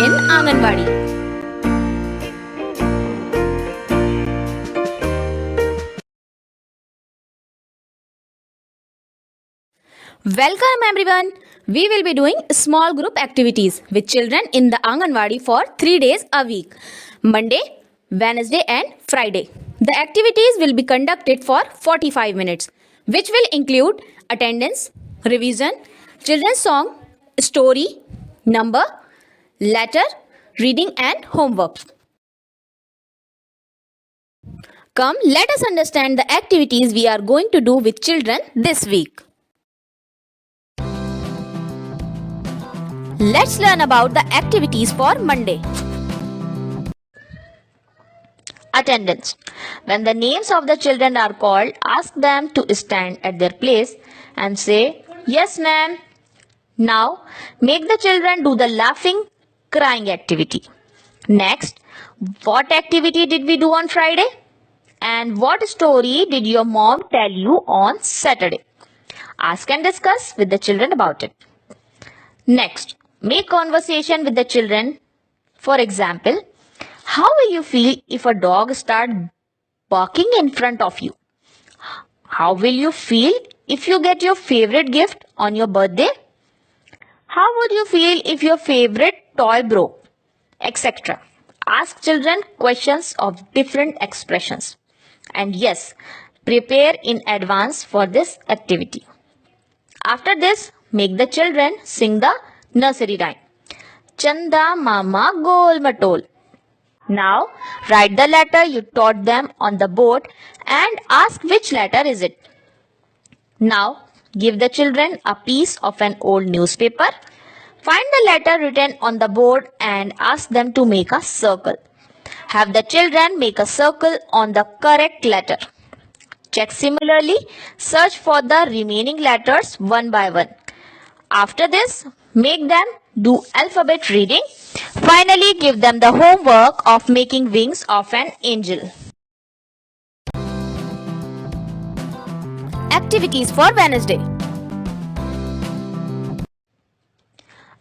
in Anganwadi. Welcome everyone. We will be doing small group activities with children in the Anganwadi for 3 days a week. Monday, Wednesday and Friday. The activities will be conducted for 45 minutes, which will include attendance, revision, children's song, story, number, letter, reading and homework. Come, let us understand the activities we are going to do with children this week. Let's learn about the activities for Monday. Attendance. When the names of the children are called, ask them to stand at their place and say, "Yes, ma'am." Now, make the children do the laughing, crying activity. Next, what activity did we do on Friday? And what story did your mom tell you on Saturday? Ask and discuss with the children about it. Next, make conversation with the children. For example, how will you feel if a dog starts barking in front of you? How will you feel if you get your favorite gift on your birthday? How would you feel if your favorite toy broke? Etc. Ask children questions of different expressions. And yes, prepare in advance for this activity. After this, make the children sing the nursery rhyme. Chanda Mama Gol Matol. Now, write the letter you taught them on the board and ask which letter is it. Now, give the children a piece of an old newspaper. Find the letter written on the board and ask them to make a circle. Have the children make a circle on the correct letter. Check similarly, search for the remaining letters one by one. After this, make them do alphabet reading. Finally, give them the homework of making wings of an angel. Activities for Wednesday.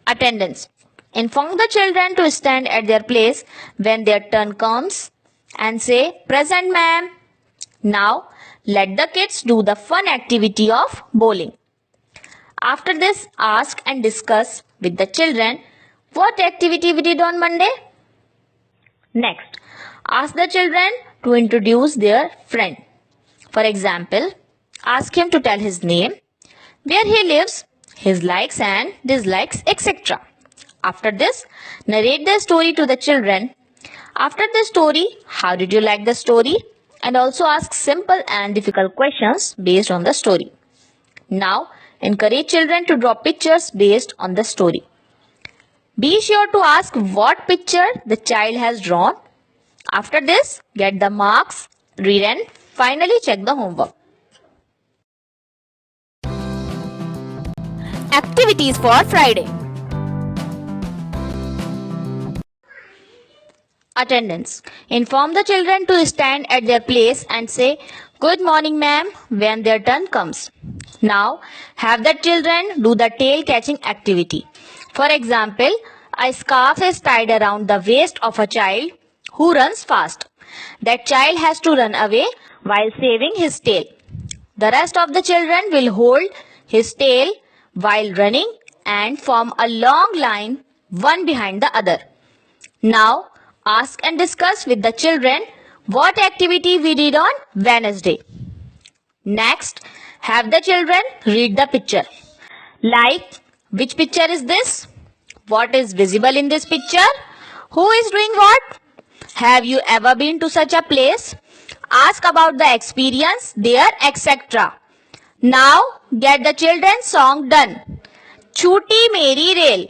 Attendance. Inform the children to stand at their place when their turn comes and say, "Present, ma'am." Now, let the kids do the fun activity of bowling. After this, ask and discuss with the children what activity we did on Monday. Next, ask the children to introduce their friend. For example, ask him to tell his name, where he lives, his likes and dislikes, etc. After this, narrate the story to the children. After the story, how did you like the story? And also ask simple and difficult questions based on the story. Now, encourage children to draw pictures based on the story. Be sure to ask what picture the child has drawn. After this, get the marks, read and finally check the homework. Activities for Friday. Attendance. Inform the children to stand at their place and say, "Good morning, ma'am," when their turn comes. Now, have the children do the tail catching activity. For example, a scarf is tied around the waist of a child who runs fast. That child has to run away while saving his tail. The rest of the children will hold his tail while running and form a long line, one behind the other. Now, ask and discuss with the children what activity we did on Wednesday. Next, have the children read the picture. Like, which picture is this? What is visible in this picture? Who is doing what? Have you ever been to such a place? Ask about the experience there, etc. Now, get the children's song done. Chuti Meri Rail.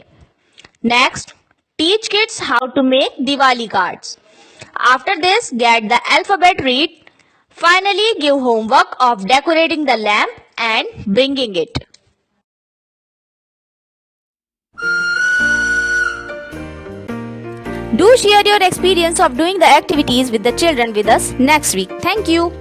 Next, teach kids how to make Diwali cards. After this, get the alphabet read. Finally, give homework of decorating the lamp and bringing it. Do share your experience of doing the activities with the children with us next week. Thank you.